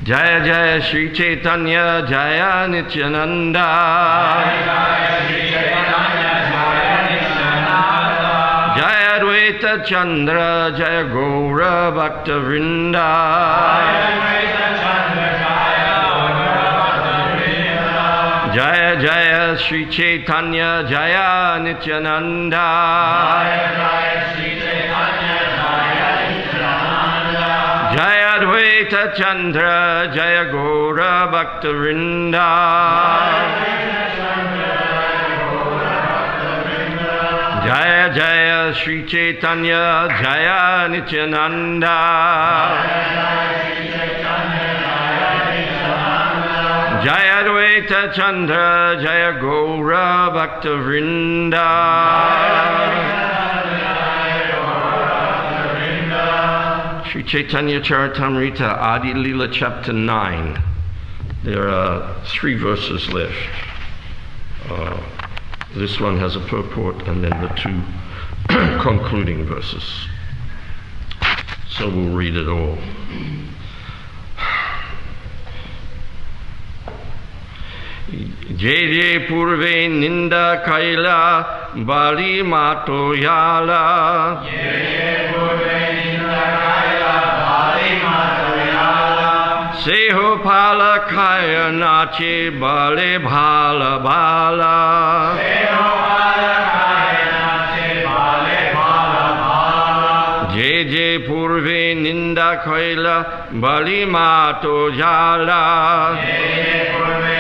Jaya Jaya Sri Chaitanya Jaya Nityananda. Jaya Advaita Chandra Jaya Gaura Bhakta Vrinda. Jaya Jaya Sri Chaitanya Jaya Nityananda. Jaya Advaita Chandra Jaya Gaura Bhakta Vrinda. Jaya Jaya Sri Chaitanya Jaya Nityananda. Jaya Advaita Chandra Jaya Gaura Bhakta Vrinda. Sri Chaitanya Charitamrita Adi Lila chapter 9. There are 3 verses left. This one has a purport and then the 2 concluding verses. So we'll read it all. Je je purve ninda kaila bali mato yala. Je je purve ninda kaila bali mato yala. Seho pala kaya nache bale bhala bhala. Seho pala kaya nache bale bhala bhala. Je je purve ninda kaila bali mato yala. Je je purve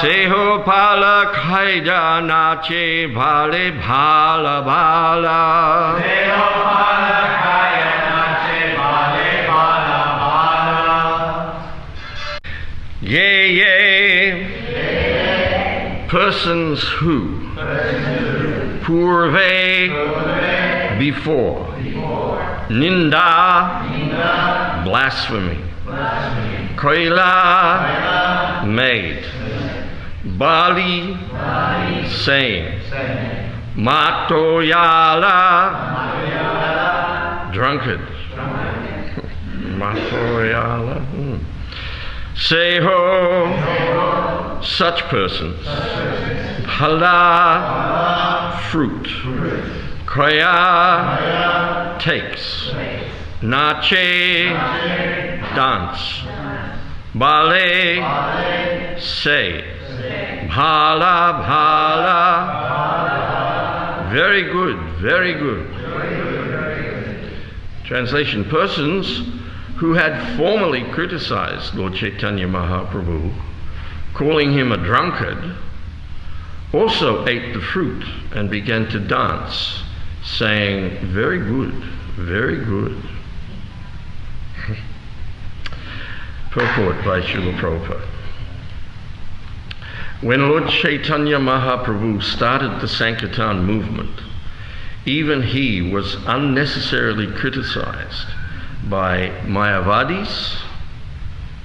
Seho pala khaija nache bhale bhala bhala. Seho pala khaija nache bhale bhala bhala. Ye ye. Persons who. Purve. Before. Ninda. Blasphemy. Kaila. Made. Bali, saying. Matoyala, drunkard. Matoyala. Seho, such persons. Phala, fruit. Kraya, takes. Nache, dance. Bale, say. Bhala, bhala. Very good, very good. Translation: persons who had formerly criticized Lord Chaitanya Mahaprabhu, calling him a drunkard, also ate the fruit and began to dance, saying, very good, very good. Purport by Srila Prabhupada. When Lord Chaitanya Mahaprabhu started the Sankirtan movement, even he was unnecessarily criticized by Mayavadis,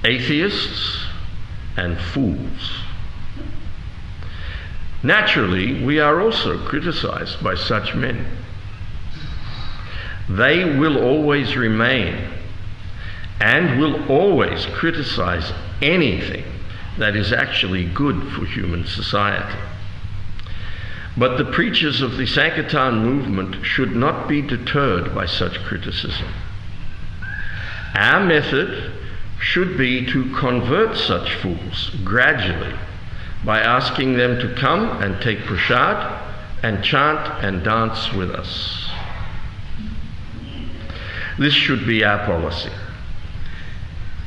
atheists, and fools. Naturally, we are also criticized by such men. They will always remain and will always criticize anything that is actually good for human society. But the preachers of the Sankirtan movement should not be deterred by such criticism. Our method should be to convert such fools gradually by asking them to come and take prasad and chant and dance with us. This should be our policy.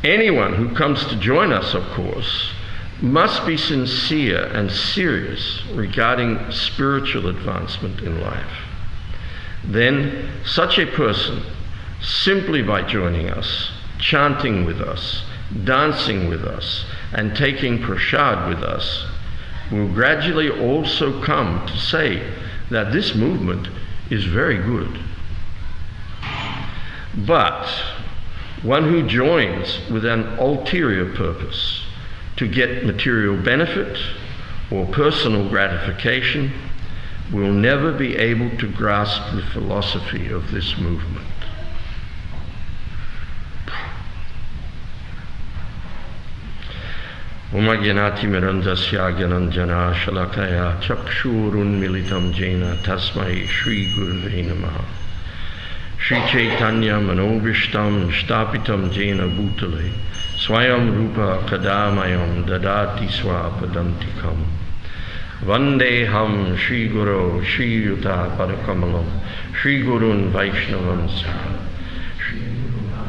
Anyone who comes to join us, of course, must be sincere and serious regarding spiritual advancement in life. Then such a person, simply by joining us, chanting with us, dancing with us, and taking prasad with us, will gradually also come to say that this movement is very good. But one who joins with an ulterior purpose, to get material benefit or personal gratification, will never be able to grasp the philosophy of this movement. Omagyanati mirandasya gyananjana shalakaya chakshurun militam jena tasmai Shri Gurave Namaha. Shri Chaitanya manobhishtam shtapitam jena bhutale swayam rupa kadamayam dadati swapadantikam. Vandeham Shri Guru Shri Yuta Padakamalam Shri Gurun Vaishnavam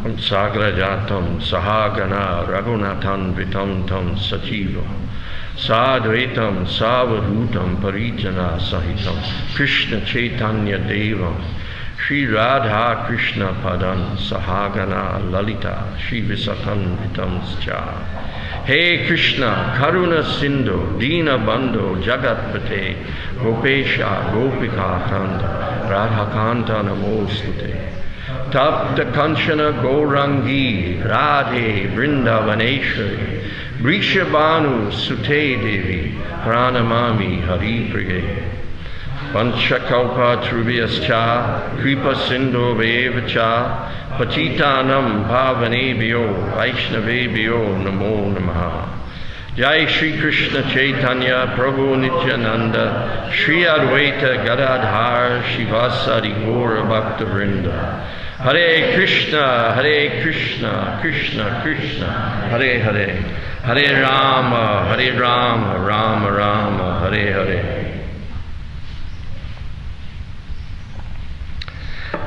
Sagrajatam Sahagana Raghunathan Vitam Tam Sachivam Sadvaitam Savadutam Parijana Sahitam Krishna Chaitanya Devam Shri Radha Krishna Padan Sahagana Lalita Shri Visakam Vitam Scha. Hey Krishna, Karuna Sindhu, Dina Bandhu, Jagatpate, Gopesha, Gopika Kanta, Radha Kanta Namostute. Tapta Kanchana Gaurangi, Radhe, Vrindavaneshwari, Vrishabhanu, Sute Devi, Pranamami, Hari Priye. Panchakalpa Trubhyascha, Kripa Sindhu Vevacha, Patitanam Bhavanebhyo, Vaishnavebhyo, Namo Namaha. Jai Shri Krishna Chaitanya, Prabhu Nityananda, Shri Advaita Gadadhar, Shivasari Gaura Bhakta Vrinda. Hare Krishna, Krishna Krishna, Hare Hare, Hare Rama, Rama Rama, Hare Hare.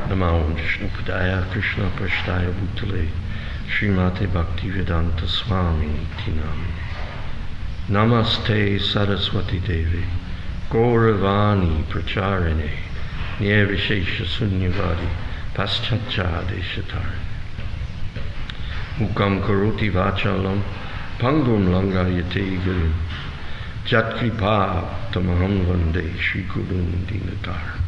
Namo Vishnupadaya Krishna Prashtaya Bhutale Srimate Bhaktivedanta Swami Tinam. Namaste Saraswati Devi Gauravani Pracharine Nirvishesha Sunyavadi Paschatcha Deshatari Mukam Karoti Vachalam Pangum Langayate Guru Jatkripa Tamaham Vande Shri Gurun Dinatar.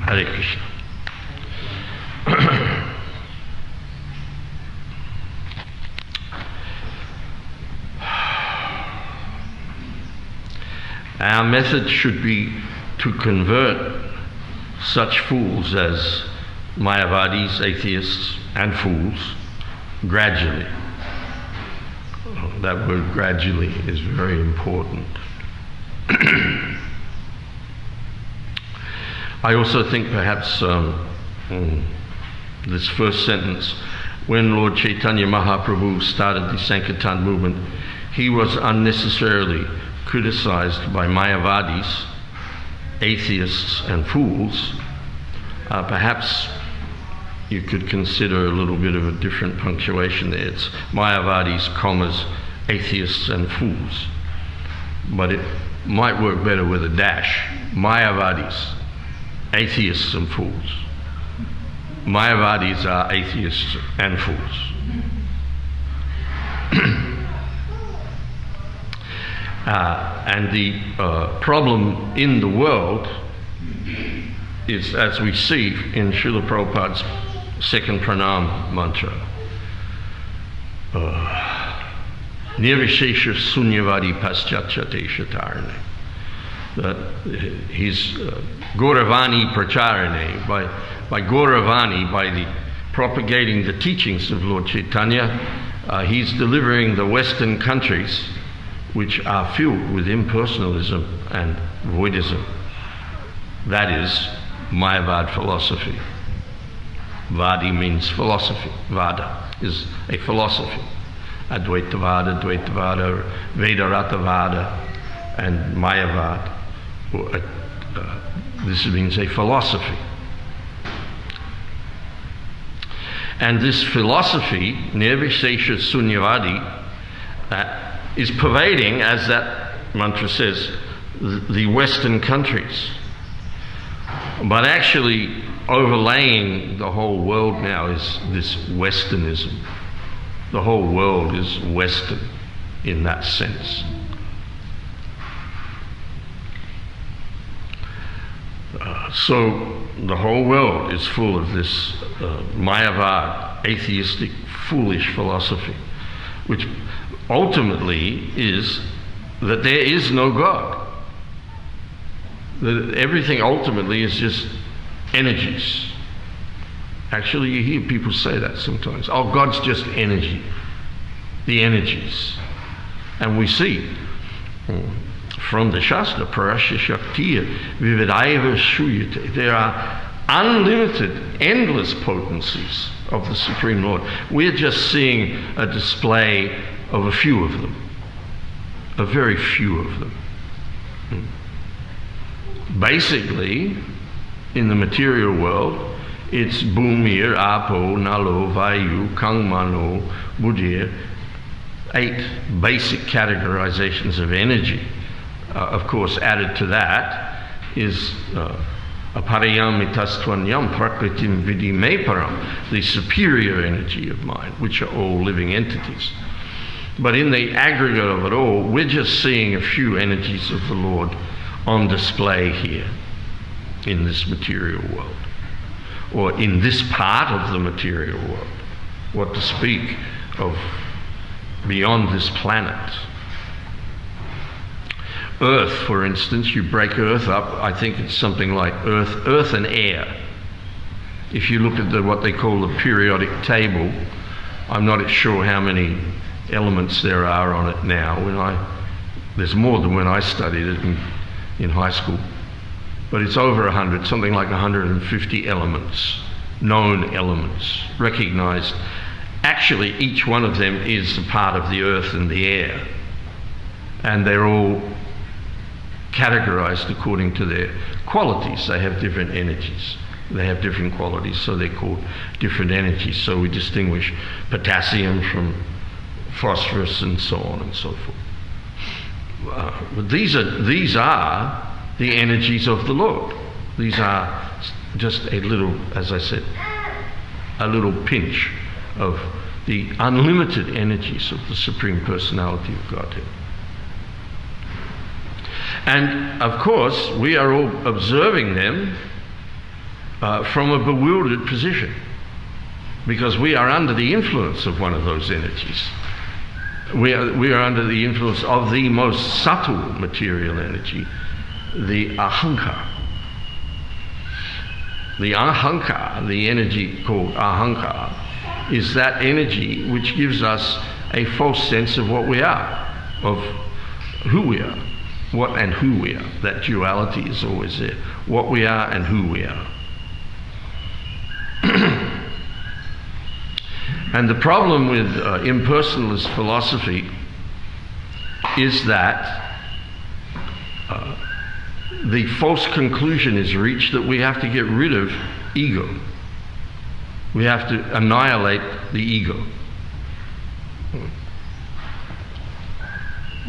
Hare Krishna. Our method should be to convert such fools as Mayavadis, atheists, and fools gradually. That word gradually is very important. I also think perhaps this first sentence, when Lord Chaitanya Mahaprabhu started the Sankirtan movement, he was unnecessarily criticized by Mayavadis, atheists, and fools. Perhaps you could consider a little bit of a different punctuation there. It's Mayavadis, commas, atheists, and fools. But it might work better with a dash. Mayavadis, atheists and fools. Mayavadis are atheists and fools. And the problem in the world is, as we see in Srila Prabhupada's second pranam mantra, Nirvishesha Sunyavadi Paschatchate Shatarane. That he's Gauravani Pracharane. By Gauravani, by the propagating the teachings of Lord Chaitanya, he's delivering the Western countries which are filled with impersonalism and voidism. That is Mayavad philosophy. Vadi means philosophy. Vada is a philosophy. Advaitavada, Dvaitavada, Vedaratavada, and Mayavad. This means a philosophy. And this philosophy, Nirvishesha Sunyavadi, is pervading, as that mantra says, the Western countries. But actually overlaying the whole world now is this Westernism. The whole world is Western in that sense. So the whole world is full of this Mayavad, atheistic, foolish philosophy, which ultimately is that there is no God. That everything ultimately is just energies. Actually, you hear people say that sometimes. Oh, God's just energy. The energies. And we see from the Shastra, Parasya Shaktiya Vividaiva Shuyate, there are unlimited, endless potencies of the Supreme Lord. We're just seeing a display of a few of them. A very few of them. Basically, in the material world, it's Bhumir, Apo, Nalo, Vayu, Kangmano, Buddhir, 8 basic categorizations of energy. Of course, added to that is Aparayamitastvanyam Prakritim Vidime Param, the superior energy of mind, which are all living entities. But in the aggregate of it all, we're just seeing a few energies of the Lord on display here in this material world, or in this part of the material world. What to speak of beyond this planet. Earth, for instance, you break Earth up, I think it's something like Earth and air. If you look at what they call the periodic table, I'm not sure how many elements there are on it now. There's more than when I studied it in high school. But it's over 100, something like 150 elements, known elements, recognized. Actually, each one of them is a part of the earth and the air. And they're all categorized according to their qualities. They have different energies. They have different qualities, so they're called different energies. So we distinguish potassium from phosphorus and so on and so forth. But these are the energies of the Lord. These are just a little, as I said, a little pinch of the unlimited energies of the Supreme Personality of Godhead. And of course, we are all observing them from a bewildered position, because we are under the influence of one of those energies. We are under the influence of the most subtle material energy, the ahankar. The ahankar, the energy called ahankar, is that energy which gives us a false sense of what we are, of who we are, what and who we are. That duality is always there, what we are and who we are. And the problem with impersonalist philosophy is that the false conclusion is reached that we have to get rid of ego. We have to annihilate the ego.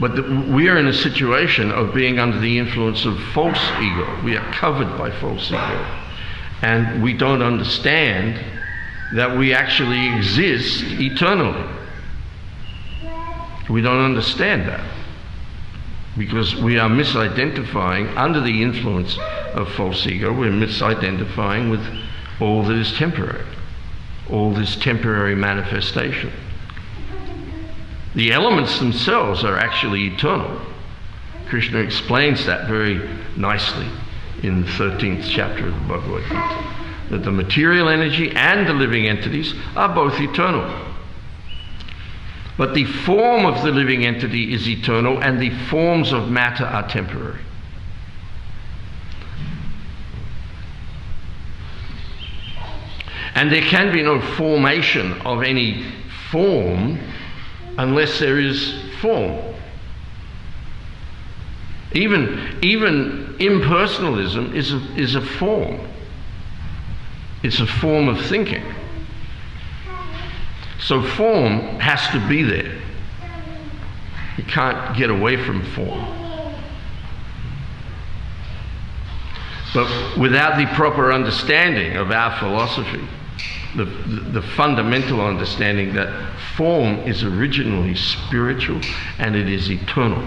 But we are in a situation of being under the influence of false ego. We are covered by false ego. And we don't understand that we actually exist eternally. We don't understand that, because we are misidentifying under the influence of false ego. We're misidentifying with all that is temporary, all this temporary manifestation. The elements themselves are actually eternal. Krishna explains that very nicely in the 13th chapter of the Bhagavad Gita, that the material energy and the living entities are both eternal. But the form of the living entity is eternal, and the forms of matter are temporary. And there can be no formation of any form unless there is form. Even impersonalism is a form. It's a form of thinking. So form has to be there. You can't get away from form. But without the proper understanding of our philosophy, the fundamental understanding that form is originally spiritual and it is eternal.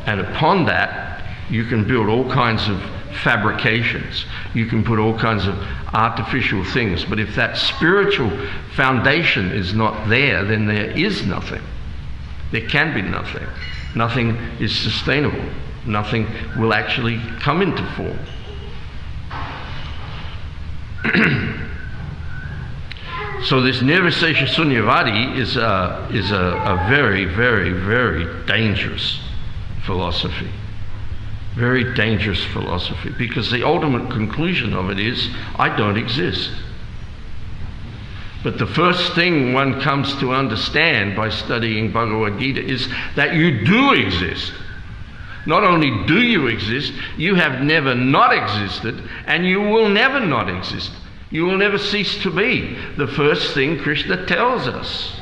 And upon that, you can build all kinds of fabrications. You can put all kinds of artificial things. But if that spiritual foundation is not there, then there is nothing. There can be nothing. Nothing is sustainable. Nothing will actually come into form. So this Nirvisesha Sunyavadi is a very, very, very dangerous philosophy. Very dangerous philosophy, because the ultimate conclusion of it is, I don't exist. But the first thing one comes to understand by studying Bhagavad Gita is that you do exist. Not only do you exist, you have never not existed, and you will never not exist. You will never cease to be. The first thing Krishna tells us.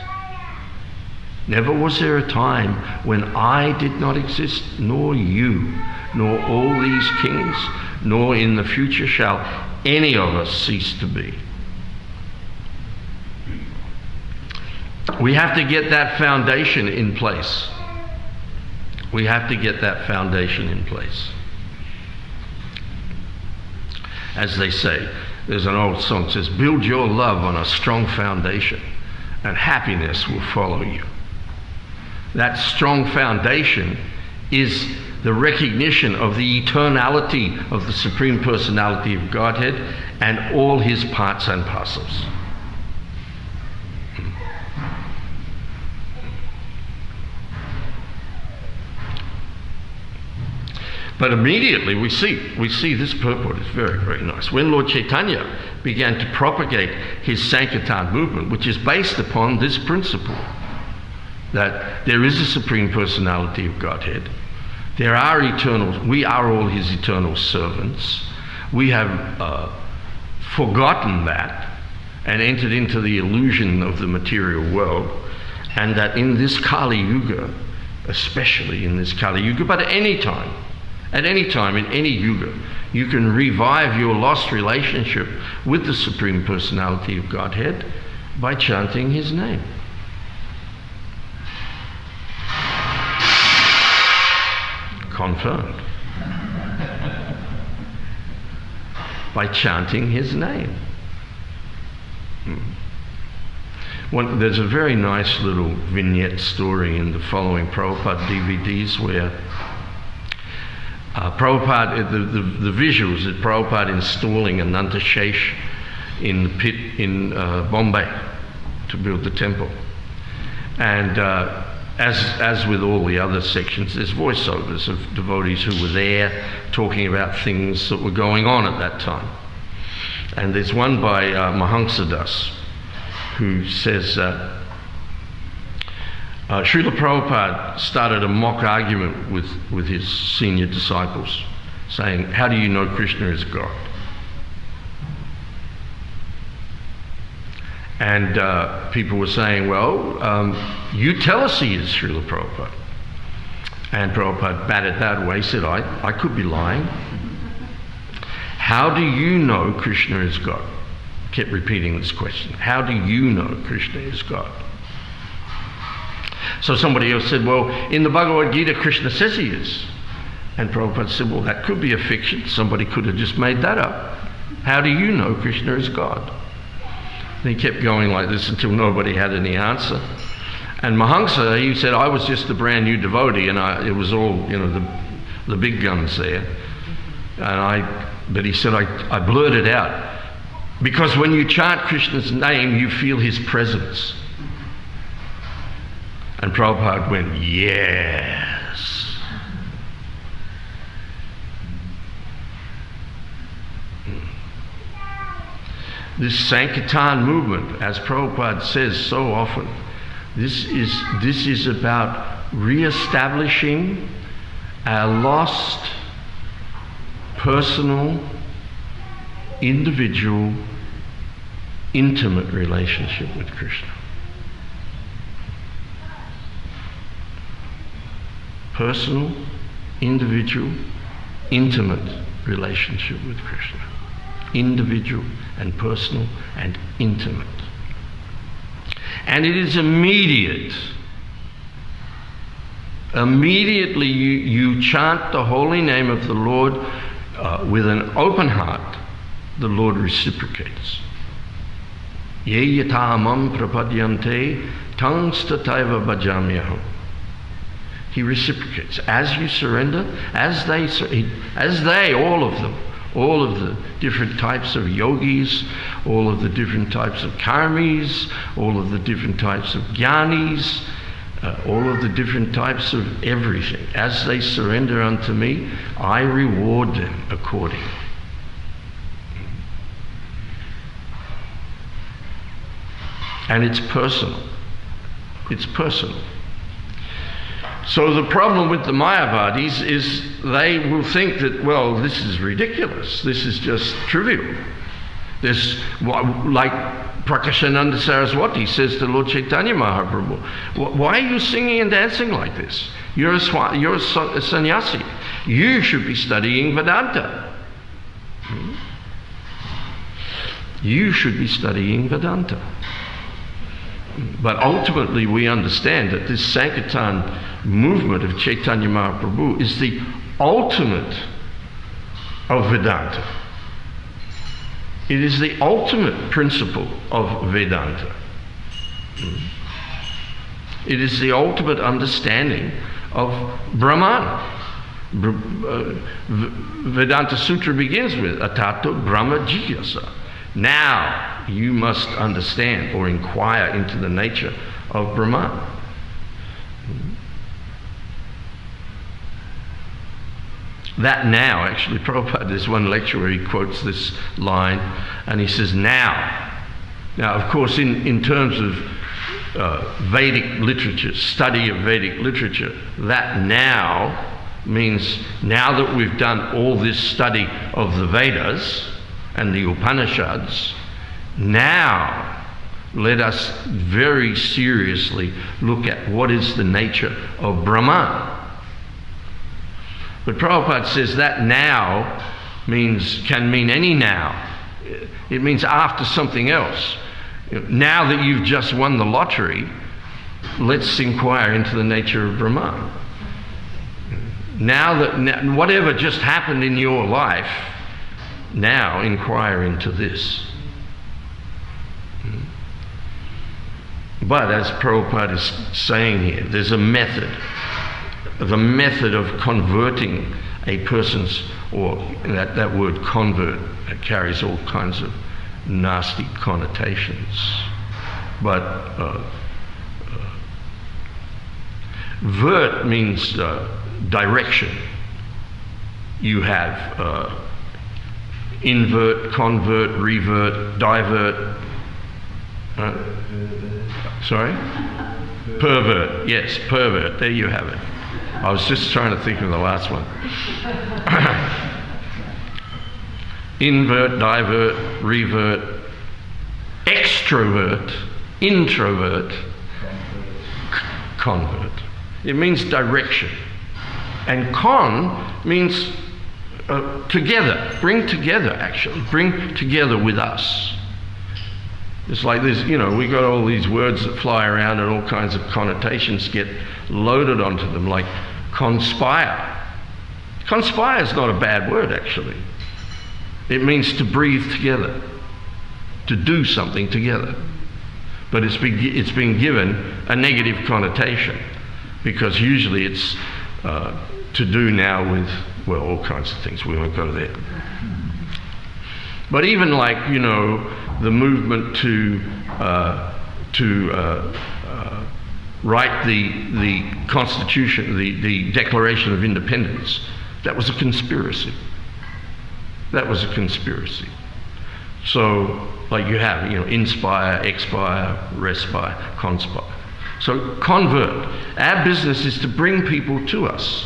Never was there a time when I did not exist, nor you, nor all these kings, nor in the future shall any of us cease to be. We have to get that foundation in place. We have to get that foundation in place. As they say, there's an old song that says, build your love on a strong foundation and happiness will follow you. That strong foundation is the recognition of the eternality of the Supreme Personality of Godhead and all his parts and parcels. But immediately we see this purport is very, very nice. When Lord Chaitanya began to propagate his Sankirtan movement, which is based upon this principle, that there is a Supreme Personality of Godhead, there are we are all his eternal servants. We have forgotten that and entered into the illusion of the material world, and that in this Kali Yuga, especially in this Kali Yuga, but at any time in any yuga, you can revive your lost relationship with the Supreme Personality of Godhead by chanting his name. Confirmed. By chanting his name. There's a very nice little vignette story in the following Prabhupada DVDs where Prabhupada, the visuals that Prabhupada installing Ananta Shesh in the pit in Bombay to build the temple. And as with all the other sections, there's voiceovers of devotees who were there talking about things that were going on at that time. And there's one by Mahansadas who says that Srila Prabhupada started a mock argument with his senior disciples, saying, how do you know Krishna is God? And people were saying, well, you tell us he is, Srila Prabhupada. And Prabhupada batted that away, said, I could be lying. How do you know Krishna is God? Kept repeating this question. How do you know Krishna is God? So somebody else said, well, in the Bhagavad Gita, Krishna says he is. And Prabhupada said, well, that could be a fiction. Somebody could have just made that up. How do you know Krishna is God? And he kept going like this until nobody had any answer. And Mahansa, he said, I was just a brand new devotee, and it was all, the big guns there. But he said, I blurted out, because when you chant Krishna's name, you feel his presence. And Prabhupada went, yes. This Sankirtan movement, as Prabhupada says so often, this is about re-establishing a lost, personal, individual, intimate relationship with Krishna. Personal, individual, intimate relationship with Krishna. Individual and personal and intimate. And it is immediate. Immediately you chant the holy name of the Lord with an open heart, the Lord reciprocates. Ye yatamam prapadyante tangstataiva bhajamyaham. He reciprocates. As you surrender, as they, all of them, all of the different types of yogis, all of the different types of karmis, all of the different types of jnanis, all of the different types of everything. As they surrender unto me, I reward them accordingly. And it's personal. It's personal. So the problem with the Mayavadis is they will think that, well, this is ridiculous. This is just trivial. This, like Prakashananda Saraswati says to Lord Chaitanya Mahaprabhu, why are you singing and dancing like this? You're a sannyasi. You should be studying Vedanta. You should be studying Vedanta. But ultimately we understand that this Sankirtan movement of Chaitanya Mahaprabhu is the ultimate of Vedanta. It is the ultimate principle of Vedanta. It is the ultimate understanding of Brahman. Vedanta Sutra begins with Atato Brahma Jigyasa. Now you must understand or inquire into the nature of Brahman. That now, actually, Prabhupada, there's one lecture where he quotes this line and he says, now. Now, of course, in terms of Vedic literature, study of Vedic literature, that now means now that we've done all this study of the Vedas and the Upanishads, now let us very seriously look at what is the nature of Brahman. But Prabhupada says that now can mean any now. It means after something else. Now that you've just won the lottery, let's inquire into the nature of Brahman. Now whatever just happened in your life, now inquire into this. But as Prabhupada is saying here, there's a method. The method of converting a person's, or that word convert, it carries all kinds of nasty connotations. But vert means direction. You have invert, convert, revert, divert. Sorry? Pervert. Yes, pervert. There you have it. I was just trying to think of the last one. Invert, divert, revert, extrovert, introvert, convert. It means direction. And con means together, bring together actually, bring together with us. It's like this, we got all these words that fly around and all kinds of connotations get loaded onto them, like conspire. Conspire is not a bad word actually. It means to breathe together, to do something together. But it's been given a negative connotation because usually it's to do now with, well, all kinds of things. We won't go there. But even like, the movement to write the Constitution, the Declaration of Independence, that was a conspiracy. That was a conspiracy. So, like you have, inspire, expire, respire, conspire. So, convert. Our business is to bring people to us,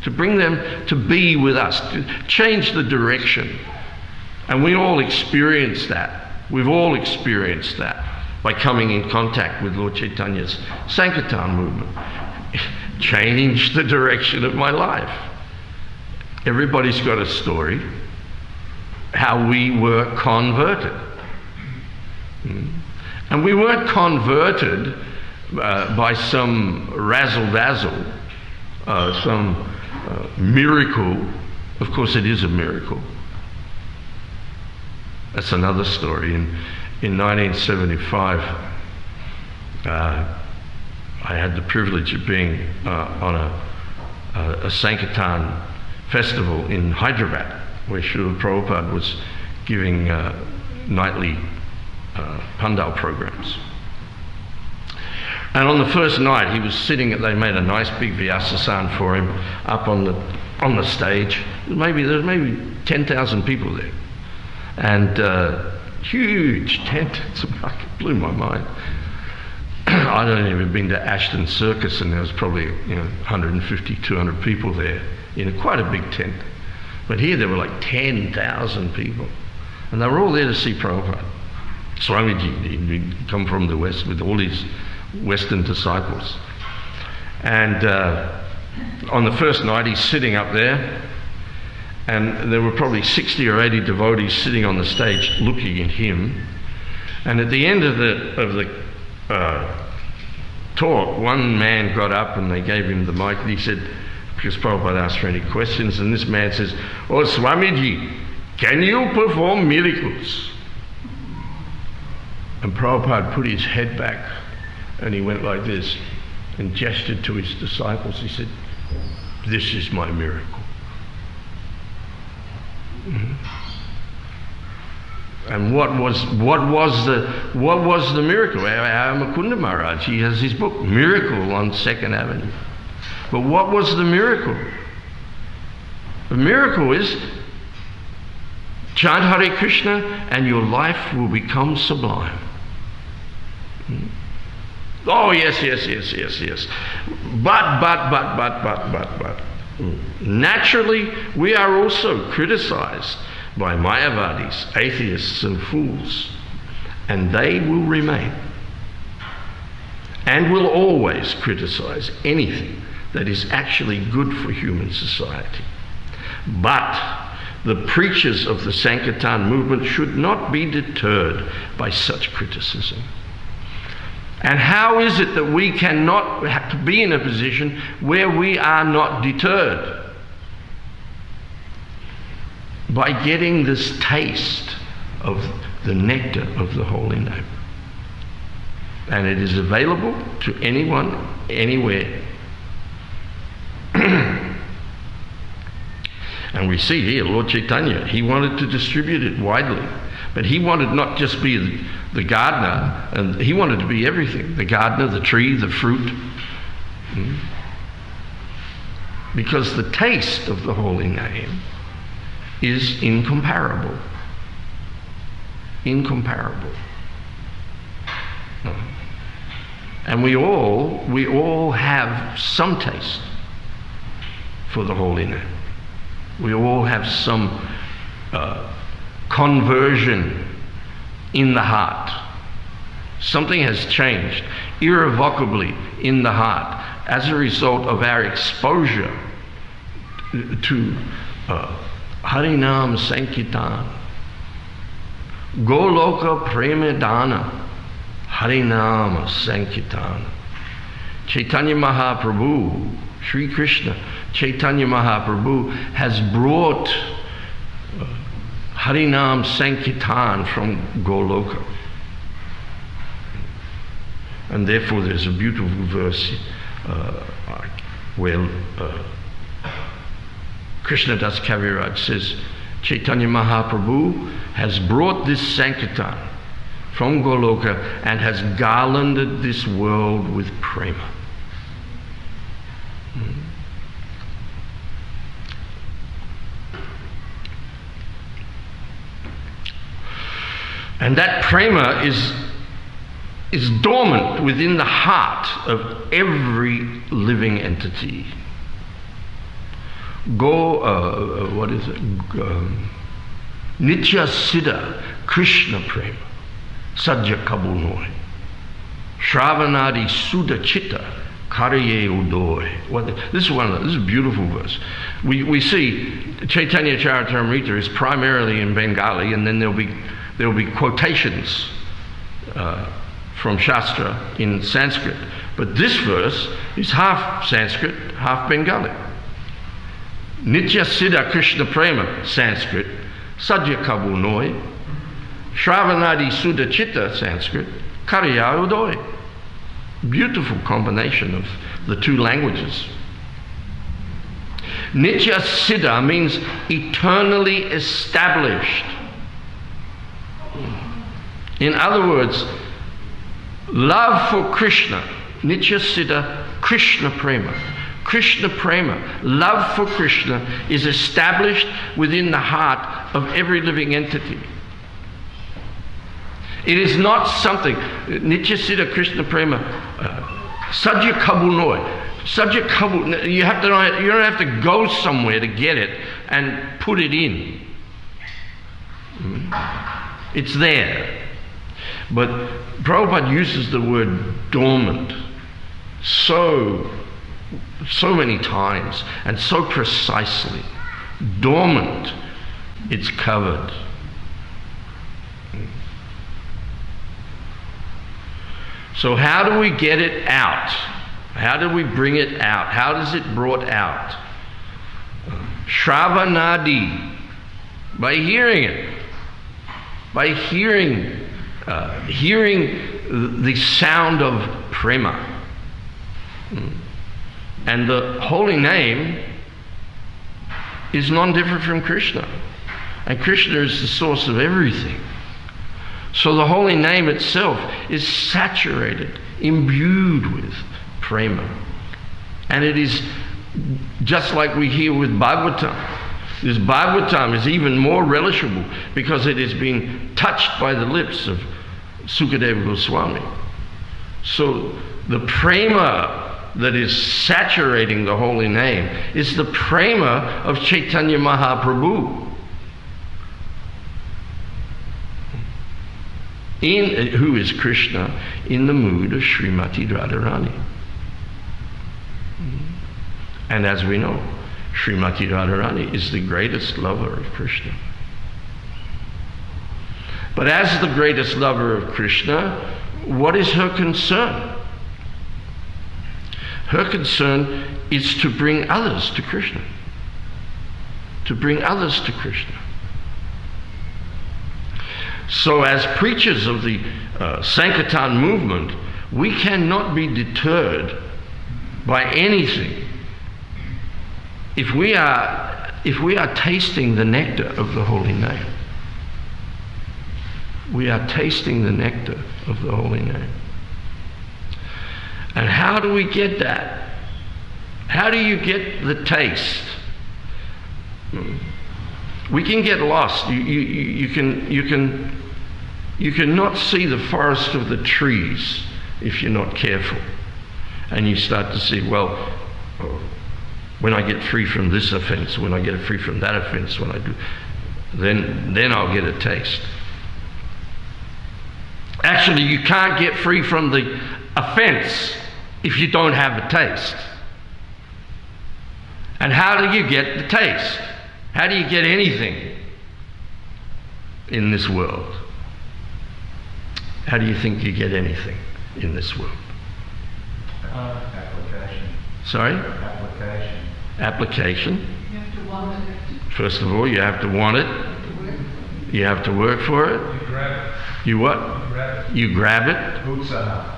to bring them to be with us, to change the direction. And we all experience that. We've all experienced that by coming in contact with Lord Chaitanya's Sankirtan movement. Changed the direction of my life. Everybody's got a story how we were converted. And we weren't converted by some razzle-dazzle, some miracle. Of course it is a miracle. That's another story. In 1975, I had the privilege of being on a Sankirtan festival in Hyderabad. where Srila Prabhupada was giving nightly pandal programs. And on the first night, he was sitting. They made a nice big vyasasana for him up on the stage. There was maybe 10,000 people there, and huge tent. It blew my mind. I'd only ever been to Ashton Circus, and there was probably 150, 200 people there in quite a big tent. But here there were like 10,000 people, and they were all there to see Prabhupada. Swamiji, he'd come from the West with all his Western disciples. And on the first night, he's sitting up there, and there were probably 60 or 80 devotees sitting on the stage looking at him. And at the end of the talk, one man got up and they gave him the mic, and he said, because Prabhupada asked for any questions, and this man says, "Oh, Swamiji, can you perform miracles?" And Prabhupada put his head back and he went like this and gestured to his disciples. He said, "This is my miracle." And what was the miracle? Our Mukunda Maharaj, he has his book, Miracle on 2nd Avenue. But what was the miracle? The miracle is chant Hare Krishna and your life will become sublime. Oh, yes. But. Naturally, we are also criticized by Mayavadis, atheists and fools, and they will remain and will always criticize anything that is actually good for human society. But the preachers of the Sankirtan movement should not be deterred by such criticism. And how is it that we cannot have to be in a position where we are not deterred? By getting this taste of the nectar of the holy name. And it is available to anyone, anywhere. And we see here, Lord Chaitanya, he wanted to distribute it widely. But he wanted not just be the gardener, and he wanted to be everything. The gardener, the tree, the fruit. Because the taste of the holy name is incomparable. Incomparable. And we all have some taste for the holy name. We all have some conversion in the heart. Something has changed irrevocably in the heart as a result of our exposure to Harinam Sankirtan, Goloka Premedana, Harinam Sankirtan. Chaitanya Mahaprabhu, Sri Krishna, Chaitanya Mahaprabhu has brought Harinam Sankirtan from Goloka. And therefore there's a beautiful verse where Krishnadas Kaviraj says, Chaitanya Mahaprabhu has brought this Sankirtan from Goloka and has garlanded this world with prema. And that prema is dormant within the heart of every living entity. Nitya Siddha Krishna Prema Sajja Kabunoi Shravanadi Sudha Chitta Kariye Udoy. This is a beautiful verse. We see Chaitanya Charitamrita is primarily in Bengali, and then there'll be quotations from Shastra in Sanskrit. But this verse is half Sanskrit, half Bengali. Nitya Siddha Krishna Prema, Sanskrit, Sajja Kabu Noi, Shravanadi Sudha Chitta, Sanskrit, Kariya Udoy. Beautiful combination of the two languages. Nitya Siddha means eternally established. In other words, love for Krishna, Nitya Siddha Krishna Prema. Krishna Prema, love for Krishna, is established within the heart of every living entity. It is not something, Nitya Siddha Krishna Prema, Sajya Kabunoi. Sajya Kabunoi, you don't have to go somewhere to get it and put it in. It's there. But Prabhupada uses the word dormant so many times and so precisely. Dormant, it's covered. So how do we get it out? How do we bring it out? How does it brought out? Shravanadi, by hearing it. By hearing the sound of prema. And the holy name is non-different from Krishna. And Krishna is the source of everything. So the holy name itself is saturated, imbued with prema. And it is just like we hear with Bhagavatam. This Bhagavatam is even more relishable because it is being touched by the lips of Sukadeva Goswami. So the prema that is saturating the holy name is the prema of Chaitanya Mahaprabhu, who is Krishna in the mood of Srimati Radharani. And as we know, Srimati Radharani is the greatest lover of Krishna. But as the greatest lover of Krishna, what is her concern? Her concern is to bring others to Krishna. To bring others to Krishna. So as preachers of the Sankirtan movement, we cannot be deterred by anything if we are tasting the nectar of the holy name. We are tasting the nectar of the holy name. And how do we get that? How do you get the taste? We can get lost. You cannot see the forest of the trees if you're not careful. And you start to see, well, when I get free from this offense, when I get free from that offense, when I do, then I'll get a taste. Actually, you can't get free from the offense if you don't have a taste. And how do you get the taste? How do you get anything in this world? How do you think you get anything in this world? Application. Sorry? Application. Application. You have to want it. First of all, you have to want it. You have to work for it. You grab it. You what? You grab it. You grab it. Utsaha.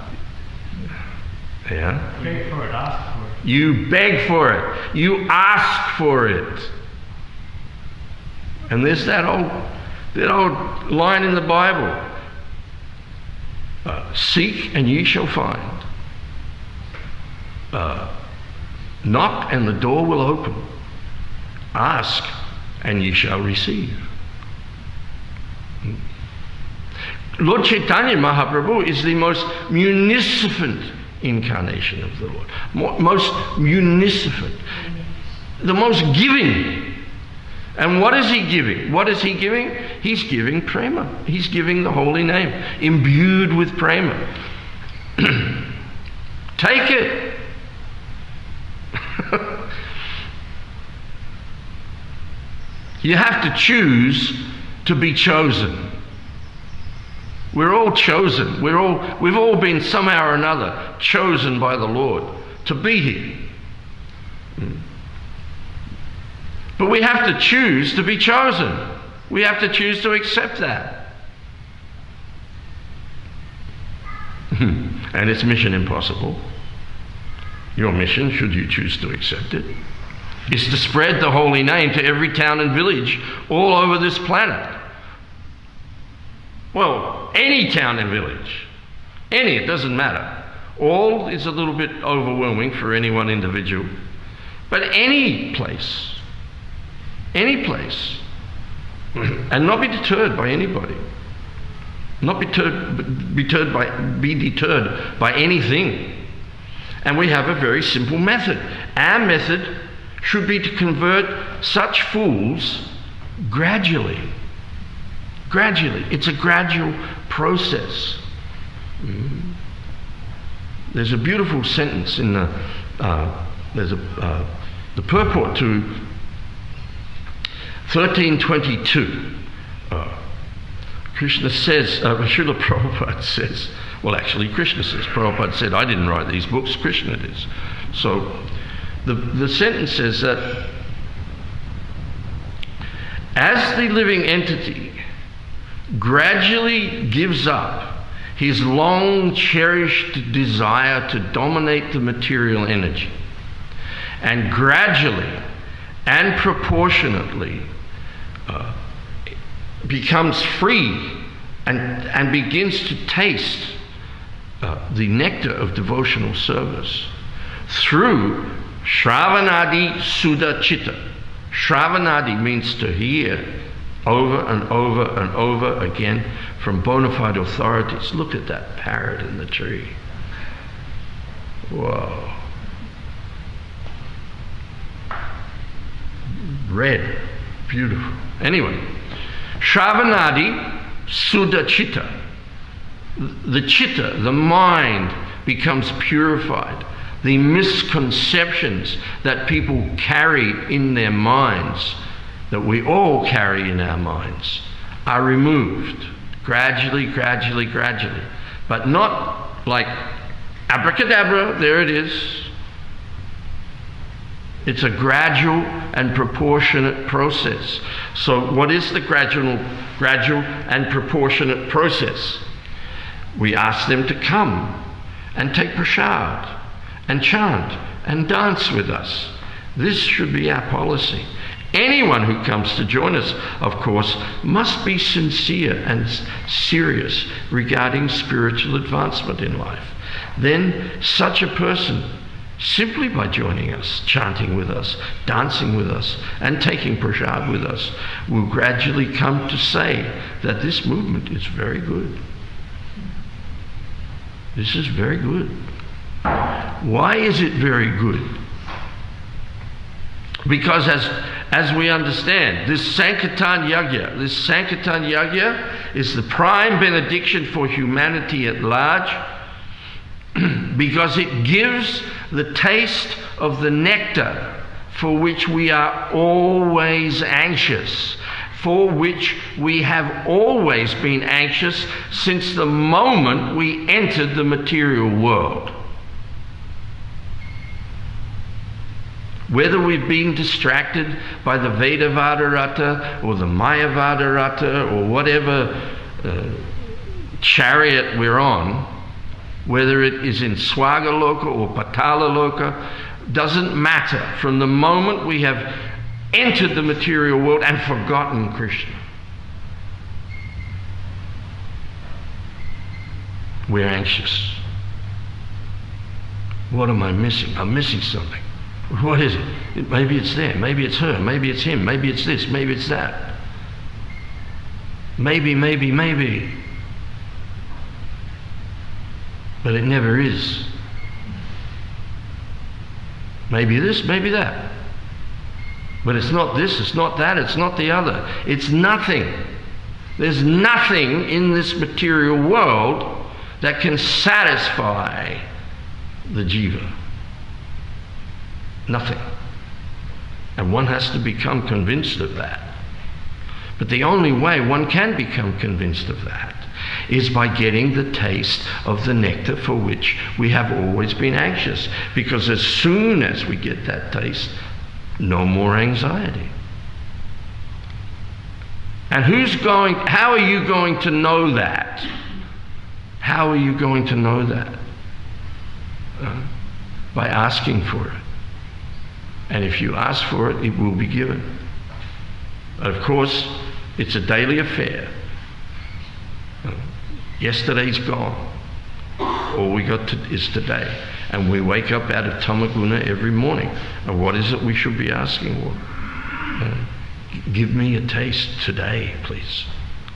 Yeah. Beg for it, ask for it. You beg for it. You ask for it. And there's that old line in the Bible. Seek and ye shall find. Knock and the door will open. Ask and ye shall receive. Lord Chaitanya Mahaprabhu is the most munificent incarnation of the Lord. Most munificent. The most giving. And what is he giving? What is he giving? He's giving prema. He's giving the holy name, imbued with prema. Take it. You have to choose to be chosen. We're all chosen. We've all been somehow or another chosen by the Lord to be here. But we have to choose to be chosen. We have to choose to accept that. And it's mission impossible. Your mission, should you choose to accept it, is to spread the holy name to every town and village all over this planet. Well, any town and village. Any, it doesn't matter. All is a little bit overwhelming for any one individual. But any place. Any place. And not be deterred by anybody. Not be deterred by anything. And we have a very simple method. Our method should be to convert such fools gradually. Gradually. It's a gradual process. There's a beautiful sentence in the purport to 1322. Krishna says, Srila Prabhupada says, well, actually Krishna says, Prabhupada said, I didn't write these books, Krishna did. So the sentence says that as the living entity gradually gives up his long cherished desire to dominate the material energy, and gradually and proportionately becomes free and begins to taste the nectar of devotional service through Shravanadi Sudha Chitta. Shravanadi means to hear over and over and over again from bona fide authorities. Look at that parrot in the tree. Whoa. Red. Beautiful. Anyway, Shravanadi Sudha Chitta. The chitta, the mind, becomes purified. The misconceptions that people carry in their minds, that we all carry in our minds, are removed gradually, gradually, gradually. But not like abracadabra, there it is. It's a gradual and proportionate process. So what is the gradual and proportionate process? We ask them to come and take prasad and chant and dance with us. This should be our policy. Anyone who comes to join us, of course, must be sincere and serious regarding spiritual advancement in life. Then such a person, simply by joining us, chanting with us, dancing with us, and taking prasad with us, will gradually come to say that this movement is very good. This is very good. Why is it very good? Because as we understand, this Sankirtan Yajna is the prime benediction for humanity at large, because it gives the taste of the nectar for which we are always anxious, for which we have always been anxious since the moment we entered the material world. Whether we've been distracted by the Vedavada Rata or the Mayavada Rata or whatever chariot we're on, whether it is in Swagaloka or Patalaloka, doesn't matter. From the moment we have entered the material world and forgotten Krishna, we're anxious. What am I missing? I'm missing something. What is it? Maybe it's there, maybe it's her, maybe it's him, maybe it's this, maybe it's that. Maybe. But it never is. Maybe this, maybe that. But it's not this, it's not that, it's not the other. It's nothing. There's nothing in this material world that can satisfy the jiva. Nothing. And one has to become convinced of that. But the only way one can become convinced of that is by getting the taste of the nectar for which we have always been anxious. Because as soon as we get that taste, no more anxiety. And how are you going to know that? How are you going to know that? By asking for it. And if you ask for it, it will be given. Of course, it's a daily affair. Yesterday's gone. All we got is today. And we wake up out of tamaguna every morning. And what is it we should be asking for? Give me a taste today, please.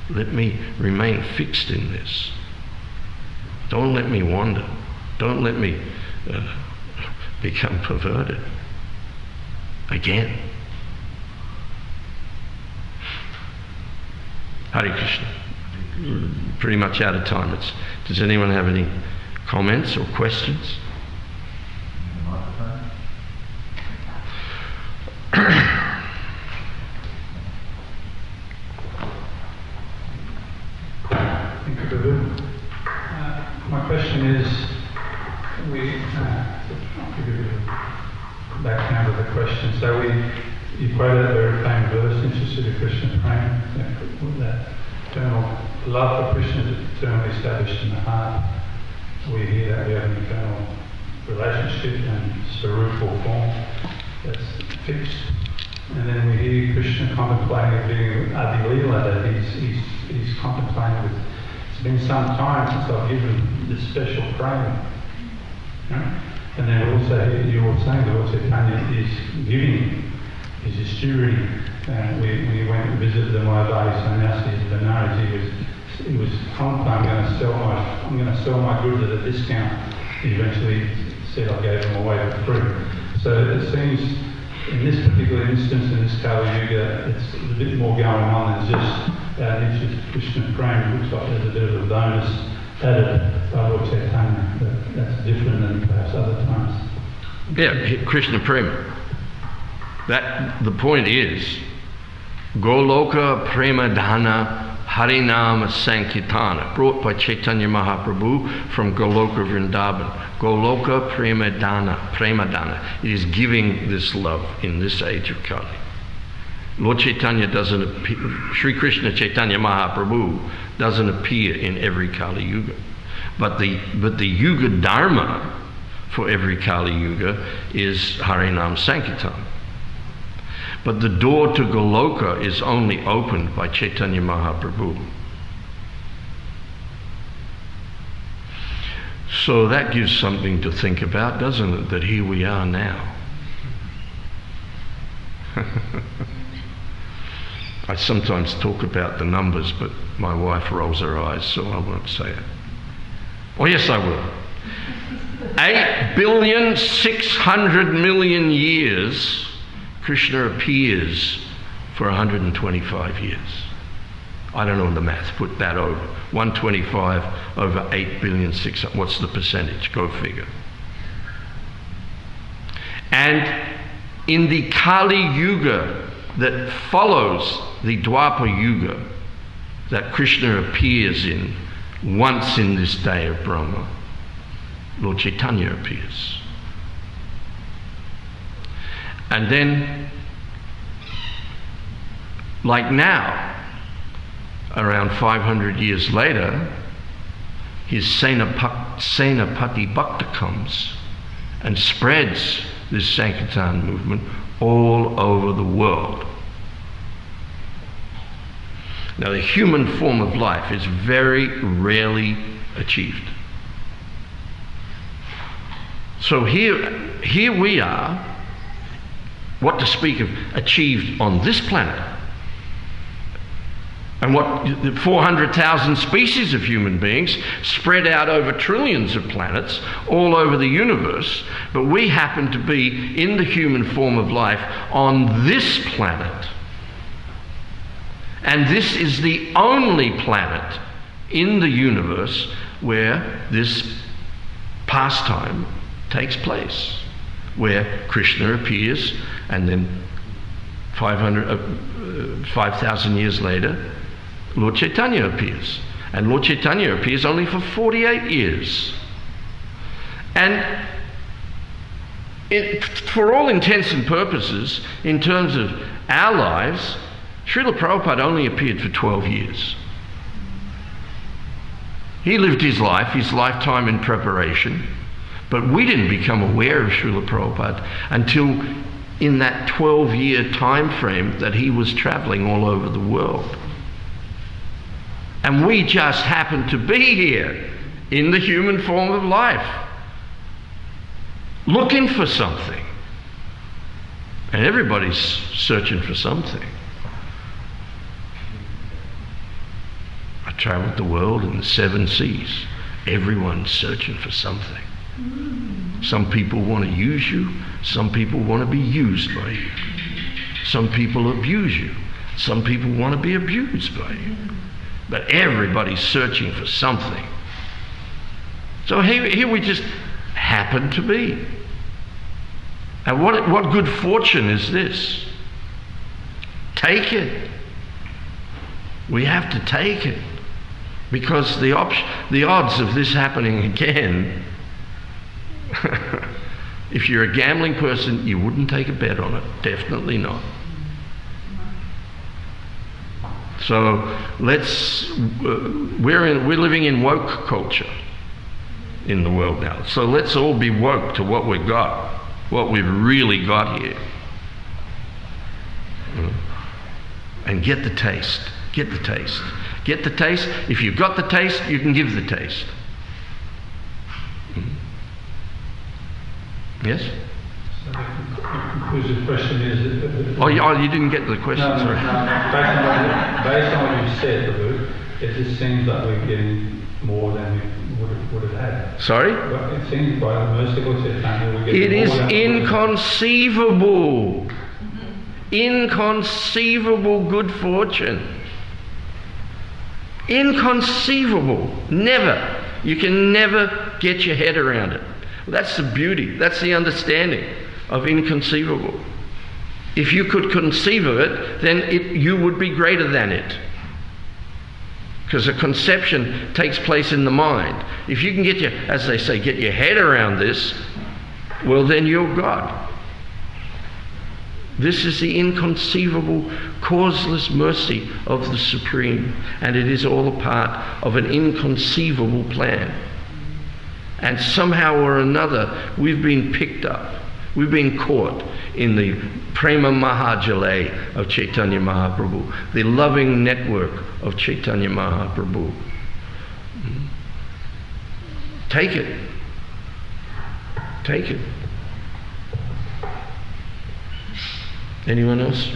Let me remain fixed in this. Don't let me wander. Don't let me become perverted again. Hare Krishna. Pretty much out of time. Does anyone have any comments or questions? Thank you, Prabhu. My question is, I'll give you a bit of background of the question. So you quoted a very famous verse in Sri Krishna Prema, that eternal love for Krishna is eternally established in the heart. We hear that we have an eternal relationship and sarupa form that's fixed. And then we hear Krishna contemplating doing Adi Lila, that he's contemplating with. It's been some time since I've given this special praying. And then also you were saying that also Chaitanya is giving, is stewarding. We went and visited the Mayavadi sannyasis in Benares. He was contemplating, I'm going to sell my goods at a discount. He eventually said I gave them away for free. So it seems in this particular instance, in this Kali Yuga, it's a bit more going on than just Krishna Prema. It looks like there's a bit of a bonus added by Lord Chaitanya. That's different than perhaps other times. Yeah, Krishna Prema. The point is, Goloka Prema Dhana Harinama Sankirtana, brought by Chaitanya Mahaprabhu from Goloka Vrindavan. Goloka Prema Dana. It is giving this love in this age of Kali. Lord Chaitanya doesn't appear, Sri Krishna Chaitanya Mahaprabhu doesn't appear in every Kali Yuga. But the Yuga Dharma for every Kali Yuga is Harinam Sankirtan. But the door to Goloka is only opened by Chaitanya Mahaprabhu. So that gives something to think about, doesn't it? That here we are now. I sometimes talk about the numbers, but my wife rolls her eyes, so I won't say it. Oh, yes, I will. 8,600,000,000 years Krishna appears for 125 years. I don't know the math, put that over. 125 over 8,600,000,000. What's the percentage? Go figure. And in the Kali Yuga that follows the Dwapara Yuga that Krishna appears in once in this day of Brahma, Lord Chaitanya appears. And then, like now, around 500 years later, his Senapati Bhakta comes and spreads this Sankirtan movement all over the world. Now, the human form of life is very rarely achieved. So here we are, what to speak of achieved on this planet. And what 400,000 species of human beings spread out over trillions of planets all over the universe, but we happen to be in the human form of life on this planet. And this is the only planet in the universe where this pastime takes place, where Krishna appears, and then 5,000 years later, Lord Chaitanya appears. And Lord Chaitanya appears only for 48 years. And for all intents and purposes, in terms of our lives, Srila Prabhupada only appeared for 12 years. He lived his lifetime in preparation, but we didn't become aware of Srila Prabhupada until in that 12-year time frame that he was traveling all over the world. And we just happen to be here in the human form of life, looking for something. And everybody's searching for something. I traveled the world in the 7 seas. Everyone's searching for something. Some people want to use you. Some people want to be used by you. Some people abuse you. Some people want to be abused by you. But everybody's searching for something. So here we just happen to be. And what good fortune is this? Take it. We have to take it. Because the odds of this happening again, if you're a gambling person, you wouldn't take a bet on it. Definitely not. So we're living in woke culture in the world now. So let's all be woke to what we've got, what we've really got here. And get the taste. Get the taste. Get the taste. If you've got the taste, you can give the taste. Yes? So the conclusive question is... Oh, you didn't get the question, no, sorry. No. Based on what you said, Prabhu, it just seems like we're getting more than we would have had. Sorry? But it seems by the merciful Chaitanya we're getting It is more than inconceivable. Inconceivable good fortune. Inconceivable. Never. You can never get your head around it. That's the beauty. That's the understanding of inconceivable. If you could conceive of it, then you would be greater than it. Because a conception takes place in the mind. If you can get as they say, get your head around this, well then you're God. This is the inconceivable, causeless mercy of the Supreme, and it is all a part of an inconceivable plan. And somehow or another, we've been picked up. We've been caught in the Prema Mahajale of Chaitanya Mahaprabhu, the loving network of Chaitanya Mahaprabhu. Take it. Take it. Anyone else?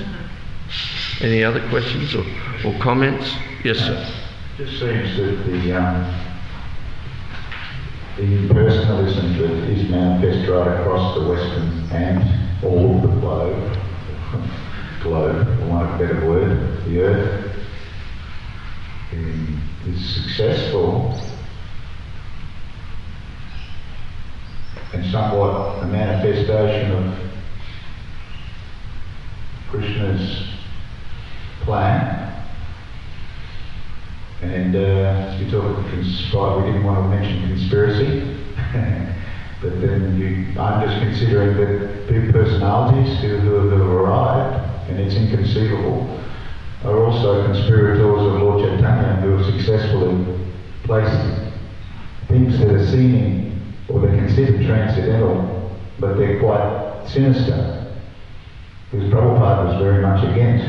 Any other questions or comments? Yes, sir. Just seems that the impersonalism that is manifest right across the Western and all of the globe, for want of a better word, the earth, is successful and somewhat a manifestation of Krishna's plan. And you talk of we didn't want to mention conspiracy, but then I'm just considering that big personalities who have arrived, and it's inconceivable, are also conspirators of Lord Chaitanya who have successfully placed things that are seeming or they're considered transcendental, but they're quite sinister. Because Prabhupada was very much against.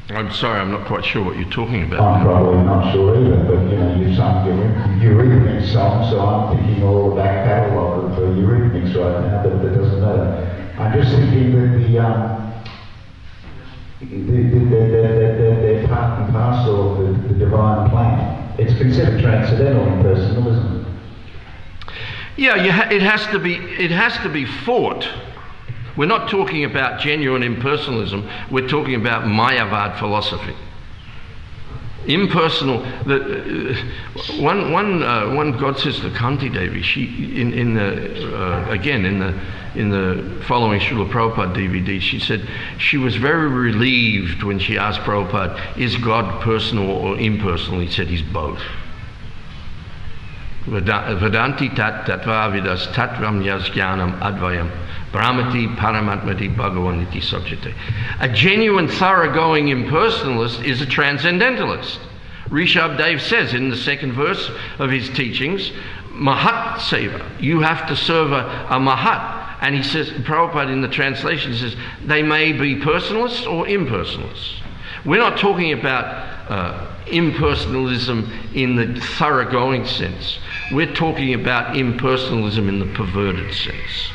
I'm sorry, I'm not quite sure what you're talking about. I'm probably not sure either, but you've sung your Eurythmics song, so I'm thinking all the back catalogue of Eurythmics right now, but that doesn't matter. I'm just thinking that they're part and parcel of the divine plan. It's considered transcendental and personal, isn't it? Yeah, it has to be fought. We're not talking about genuine impersonalism, we're talking about Mayavad philosophy. Impersonal, one God Sister Kanti Devi, she in the following Srila Prabhupada DVD, she said she was very relieved when she asked Prabhupada, is God personal or impersonal? He said he's both. Vedanti tat tatvavidas tatvam yasgyanam advayam brahmati paramatmati bhagavaniti subjete. A genuine thoroughgoing impersonalist is a transcendentalist. Rishabh Dev says in the second verse of his teachings, Mahat Seva, you have to serve a Mahat, And he says, Prabhupada in the translation says, they may be personalists or impersonalists. We're not talking about impersonalism in the thoroughgoing sense. We're talking about impersonalism in the perverted sense.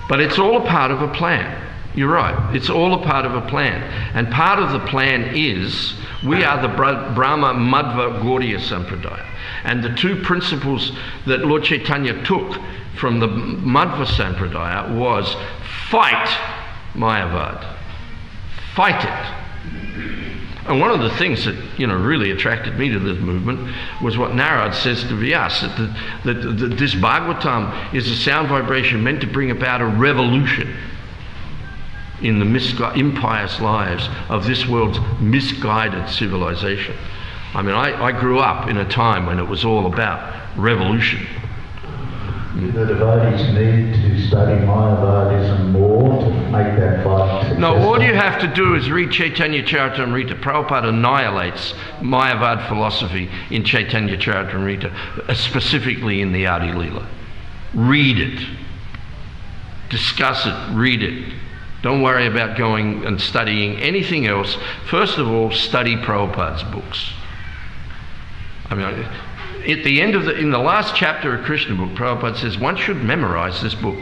But it's all a part of a plan. You're right. It's all a part of a plan. And part of the plan is, we are the Brahma Madhva Gaudiya Sampradaya. And the two principles that Lord Chaitanya took from the Madhva Sampradaya was fight Mayavad. Fight it. And one of the things that really attracted me to this movement was what Narad says to Vyas, that this Bhagavatam is a sound vibration meant to bring about a revolution in the impious lives of this world's misguided civilization. I mean, I grew up in a time when it was all about revolution. The devotees need to study Mayavadism more to make that fight successful. No, all you have to do is read Chaitanya Charitamrita. Prabhupada annihilates Mayavad philosophy in Chaitanya Charitamrita, specifically in the Adi Lila. Read it. Discuss it. Read it. Don't worry about going and studying anything else. First of all, study Prabhupada's books. I mean, at the end of in the last chapter of Krishna book, Prabhupada says one should memorize this book.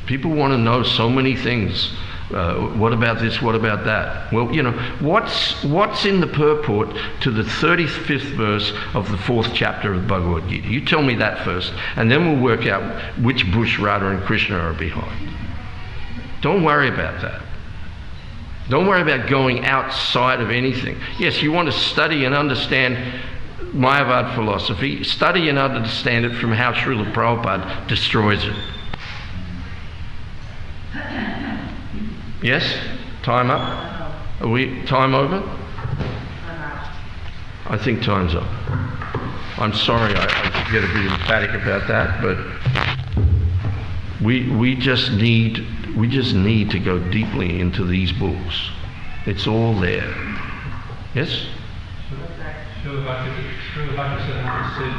People want to know so many things. What about this? What about that? Well, what's in the purport to the 35th verse of the 4th chapter of the Bhagavad Gita? You tell me that first, and then we'll work out which bush Radha and Krishna are behind. Don't worry about that. Don't worry about going outside of anything. Yes, you want to study and understand Mayavad philosophy. Study and understand it from how Srila Prabhupada destroys it. Yes? Time up? Are we time over? I think time's up. I'm sorry I get a bit emphatic about that, but we just need to go deeply into these books. It's all there. Yes? Srila Bhakti said,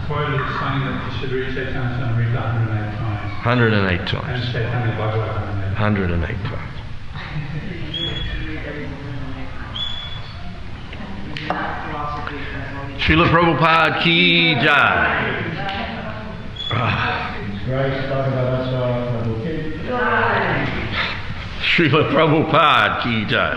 quoted as saying that you should read Chaitanya Charitamrita 108 times. 108 times. And Chaitanya Bhagavat 108 times. Srila Prabhupada ki jai. Srila Prabhupada ki jai.